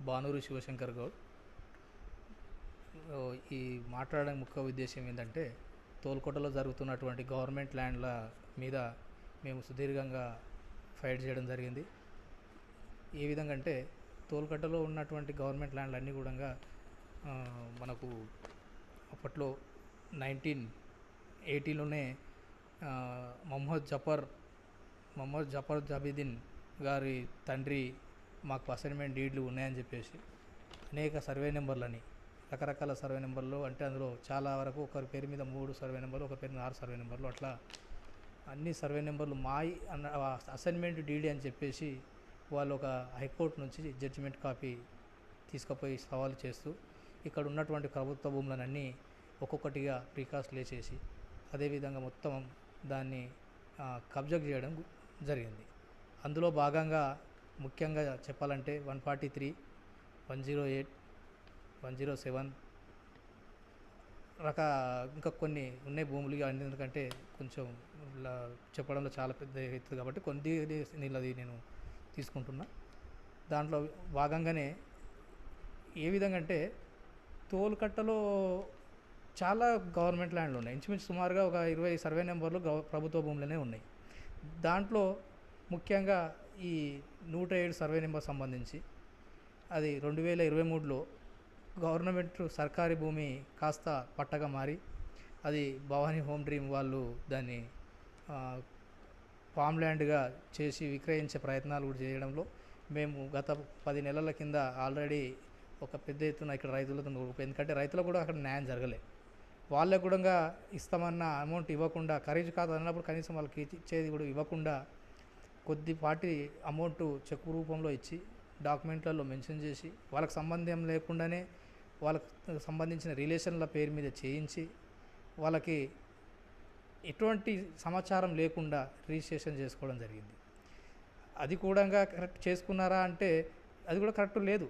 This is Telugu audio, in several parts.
బానూరి శివశంకర్ గౌడ్. ఈ మాట్లాడడానికి ముఖ్య ఉద్దేశం ఏంటంటే, తోల్కోటలో జరుగుతున్నటువంటి గవర్నమెంట్ ల్యాండ్ల మీద మేము సుదీర్ఘంగా ఫైట్ చేయడం జరిగింది. ఏ విధంగా అంటే, తోల్కట్టలో ఉన్నటువంటి గవర్నమెంట్ ల్యాండ్లు అన్నీ కూడా మనకు అప్పట్లో 1980లోనే మొహమ్మద్ జఫర్ జాబిదీన్ గారి తండ్రి మాకు అసైన్మెంట్ డీడ్లు ఉన్నాయని చెప్పేసి అనేక సర్వే నెంబర్లని, రకరకాల సర్వే నెంబర్లు, అంటే అందులో చాలా వరకు ఒకరి పేరు మీద 3 సర్వే నెంబర్లు, ఒకరి పేరు మీద 6 సర్వే నెంబర్లు, అట్లా అన్ని సర్వే నెంబర్లు మాయి అన్న అసైన్మెంట్ డీడీ అని చెప్పేసి వాళ్ళు ఒక హైకోర్టు నుంచి జడ్జిమెంట్ కాపీ తీసుకుపోయి సవాలు చేస్తూ ఇక్కడ ఉన్నటువంటి ప్రభుత్వ భూములనన్నీ ఒక్కొక్కటిగా ప్రీకాస్ట్ లేచేసి అదేవిధంగా మొత్తం దాన్ని కబ్జా చేయడం జరిగింది. అందులో భాగంగా ముఖ్యంగా చెప్పాలంటే 143, 108, 107 ఇంకా కొన్ని ఉన్నాయి భూములు. ఎందుకంటే కొంచెం చెప్పడంలో చాలా పెద్ద అవుతుంది కాబట్టి కొన్ని నీళ్ళది నేను తీసుకుంటున్నా. దాంట్లో భాగంగానే ఏ విధంగా అంటే, తోలుకట్టలో చాలా గవర్నమెంట్ ల్యాండ్లు ఉన్నాయి. ఇంచుమించు సుమారుగా ఒక 20 సర్వే నెంబర్లు ప్రభుత్వ భూములనే ఉన్నాయి. దాంట్లో ముఖ్యంగా ఈ 107 సర్వే నెంబర్ సంబంధించి అది 2023లో గవర్నమెంట్ సర్కారీ భూమి కాస్త పట్టగా మారి అది భవానీ హోమ్ డ్రీమ్ వాళ్ళు దాన్ని ఫామ్ ల్యాండ్గా చేసి విక్రయించే ప్రయత్నాలు కూడా చేయడంలో మేము గత 10 నెలల కింద ఆల్రెడీ ఒక పెద్ద ఎత్తున ఇక్కడ రైతులతో, ఎందుకంటే రైతులకు కూడా అక్కడ న్యాయం జరగలే. వాళ్ళకు కూడా ఇస్తామన్న అమౌంట్ ఇవ్వకుండా, ఖరీదు కాదు అన్నప్పుడు కనీసం వాళ్ళకి ఇచ్చేది కూడా ఇవ్వకుండా కొద్దిపాటి అమౌంట్ చెక్ రూపంలో ఇచ్చి డాక్యుమెంట్లలో మెన్షన్ చేసి వాళ్ళకి సంబంధం లేకుండానే వాళ్ళకు సంబంధించిన రిలేషన్ల పేరు మీద చేయించి వాళ్ళకి ఎటువంటి సమాచారం లేకుండా రిజిస్ట్రేషన్ చేసుకోవడం జరిగింది. అది కూడా కరెక్ట్ చేసుకున్నారా అంటే అది కూడా కరెక్ట్ లేదు.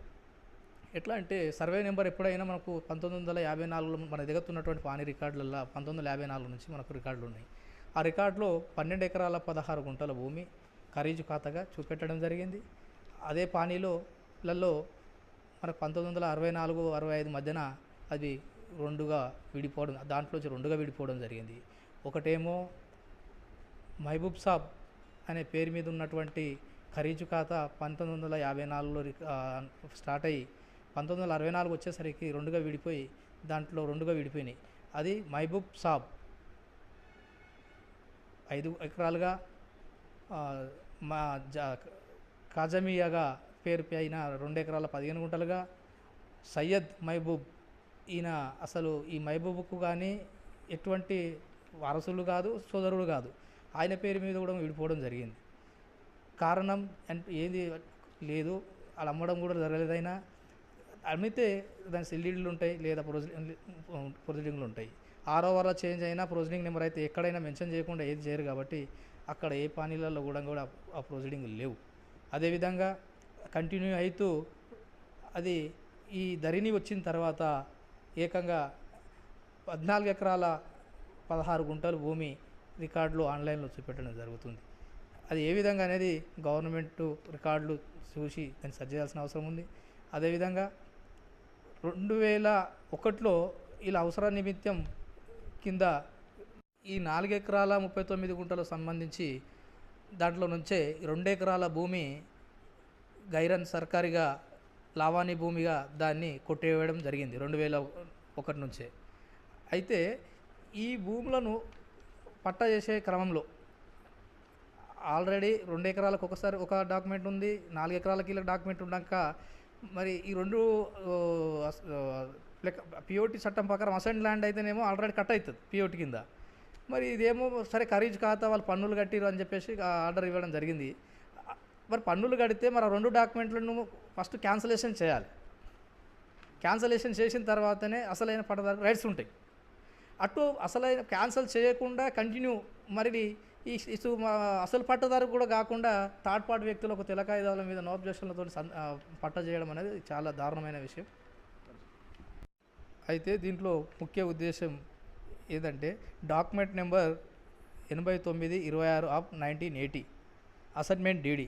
ఎట్లా అంటే, సర్వే నెంబర్ ఎప్పుడైనా మనకు 1954లో మన దగ్గర ఉన్నటువంటి పానీ రికార్డులలో 1954 నుంచి మనకు రికార్డులు ఉన్నాయి. ఆ రికార్డులో 12 ఎకరాల 16 గుంటల భూమి ఖరీజు ఖాతాగా చూపెట్టడం జరిగింది. అదే పానీలలో మనకు 1964-65 మధ్యన అది రెండుగా విడిపోవడం, దాంట్లోంచి రెండుగా విడిపోవడం జరిగింది. ఒకటేమో మహబూబ్ సాబ్ అనే పేరు మీద ఉన్నటువంటి ఖరీజు ఖాతా 1954లో స్టార్ట్ అయ్యి 1964 వచ్చేసరికి రెండుగా విడిపోయి దాంట్లో రెండుగా విడిపోయినాయి. అది మహబూబ్ సాబ్ 5 ఎకరాలుగా, మా కాజమియాగా పేరు పైన 2 ఎకరాల 15 గుంటలుగా, సయ్యద్ మహబూబ్ ఈయన అసలు ఈ మహబూబ్కు కానీ ఎటువంటి వారసులు కాదు, సోదరుడు కాదు, ఆయన పేరు మీద కూడా విడిపోవడం జరిగింది. కారణం అంటే ఏది లేదు, అలా అమ్మడం కూడా జరగలేదైనా. అమ్మితే దాని సెల్లీడ్లు ఉంటాయి లేదా ప్రొసీడింగ్లు ఉంటాయి. 6వ వారంలో చేంజ్ అయినా ప్రొసీడింగ్ నెంబర్ అయితే ఎక్కడైనా మెన్షన్ చేయకుండా ఏది చేయరు కాబట్టి అక్కడ ఏ పానీలలో కూడా ఆ ప్రొసీడింగ్లు లేవు. అదేవిధంగా కంటిన్యూ అవుతూ అది ఈ ధరణి వచ్చిన తర్వాత ఏకంగా 14 ఎకరాల 16 గుంటలు భూమి రికార్డులు ఆన్లైన్లో చూపెట్టడం జరుగుతుంది. అది ఏ విధంగా అనేది గవర్నమెంట్ రికార్డులు చూసి దాన్ని సరి చేయాల్సిన అవసరం ఉంది. అదేవిధంగా 2001లో ఇలా అవసర నిమిత్తం కింద ఈ 4 ఎకరాల 39 గుంటలకు సంబంధించి దాంట్లో నుంచే 2 ఎకరాల భూమి గైరన్ సర్కారీగా లావానీ భూమిగా దాన్ని కొట్టేయడం జరిగింది 2001 నుంచే. అయితే ఈ భూములను పట్టా చేసే క్రమంలో ఆల్రెడీ 2 ఎకరాలకు ఒకసారి ఒక డాక్యుమెంట్ ఉంది, 4 ఎకరాలకి ఇలా డాక్యుమెంట్ ఉన్నాక మరి ఈ రెండు పిఓటి చట్టం ప్రకారం అసైన్ ల్యాండ్ అయితేనేమో ఆల్రెడీ కట్ అవుతుంది పిఓటి కింద. మరి ఇదేమో సరే ఖరీదు ఖాతా వాళ్ళు పన్నులు కట్టిరు అని చెప్పేసి ఆర్డర్ ఇవ్వడం జరిగింది. మరి పన్నులు కడితే మరి 2 డాక్యుమెంట్లను ఫస్ట్ క్యాన్సలేషన్ చేయాలి. క్యాన్సలేషన్ చేసిన తర్వాతనే అసలైన పట్టదారు రైట్స్ ఉంటాయి. అటు అసలైన క్యాన్సల్ చేయకుండా కంటిన్యూ మరి ఈ అసలు పట్టదారు కూడా కాకుండా థర్డ్ పార్టీ వ్యక్తులకు తెల్ల కాగితాల మీద నో అబ్జెక్షన్లతో పట్ట చేయడం అనేది చాలా దారుణమైన విషయం. అయితే దీంట్లో ముఖ్య ఉద్దేశం ఏదంటే, document number 8926/1980 assignment deed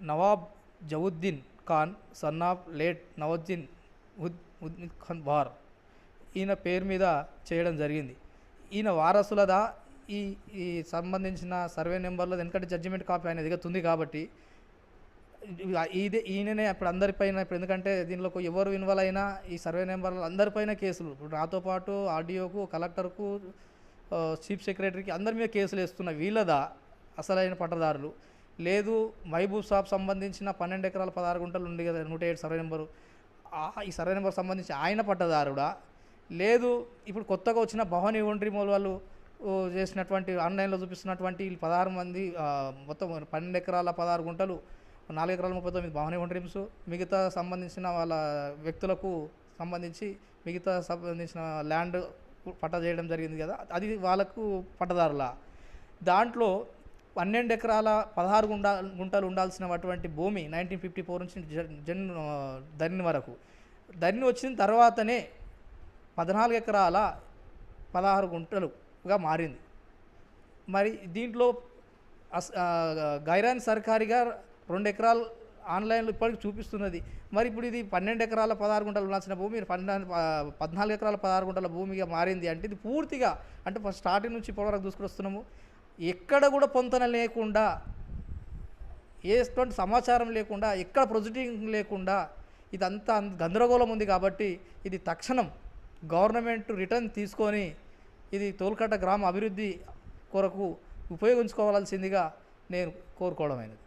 Nawab Jawuddin Khan son of late Nawazuddin Ud Khan బార్ ఈయన పేరు మీద చేయడం జరిగింది. ఈయన వారసులదా ఈ ఈ సంబంధించిన సర్వే నెంబర్లో ఎందుకంటే జడ్జిమెంట్ కాపీ ఆయన దగ్గర ఉంది కాబట్టి ఈయననే ఇప్పుడు అందరిపైన ఇప్పుడు ఎందుకంటే దీనిలో ఎవరు ఇన్వాల్వ్ అయినా ఈ సర్వే నెంబర్లు అందరిపైన కేసులు ఇప్పుడు నాతో పాటు ఆర్డీఓకు కలెక్టర్కు చీఫ్ సెక్రటరీకి అందరి మీద కేసులు వేస్తున్న వీళ్ళదా అసలైన పట్టదారులు లేదు మహబూబ్ సాబ్ సంబంధించిన 12 ఎకరాల 16 గుంటలు ఉంది కదా 107 సర్వే నెంబరు ఈ సర్వే నెంబర్ సంబంధించి ఆయన పట్టదారుడా లేదు ఇప్పుడు కొత్తగా వచ్చిన భవానీ ఒండ్రిమోల్ వాళ్ళు చేసినటువంటి ఆన్లైన్లో చూపిస్తున్నటువంటి 16 మంది మొత్తం 12 ఎకరాల 16 గుంటలు 4 ఎకరాల 39 భవానీ ఒండ్రిమ్స్ మిగతా సంబంధించిన వాళ్ళ వ్యక్తులకు సంబంధించి మిగతా సంబంధించిన ల్యాండ్ పట్టా చేయడం జరిగింది కదా అది వాళ్ళకు పట్టదారుల దాంట్లో 12 ఎకరాల 16 గుంటలు ఉండాల్సినటువంటి భూమి 1954 నుంచి ధరణి వరకు ధరణి వచ్చిన తర్వాతనే 14 ఎకరాల 16 గుంటలుగా మారింది. మరి దీంట్లో గైరాన్ సర్కారీగా 2 ఎకరాలు ఆన్లైన్లో ఇప్పటికి చూపిస్తున్నది. మరి ఇప్పుడు ఇది 12 ఎకరాల 16 గుంటలు ఉండాల్సిన భూమి 14 ఎకరాల 16 గుంటల భూమిగా మారింది అంటే ఇది పూర్తిగా అంటే ఫస్ట్ స్టార్టింగ్ నుంచి ఇప్పటివరకు చూసుకొస్తున్నాము. ఎక్కడ కూడా పొంతన లేకుండా ఎటువంటి సమాచారం లేకుండా ఎక్కడ ప్రొసీడింగ్ లేకుండా ఇదంతా గందరగోళం ఉంది. కాబట్టి ఇది తక్షణం గవర్నమెంట్ రిటర్న్ తీసుకొని ఇది తోల్కట్ట గ్రామ అభివృద్ధి కొరకు ఉపయోగించుకోవాల్సిందిగా నేను కోరుకోవడమైనది.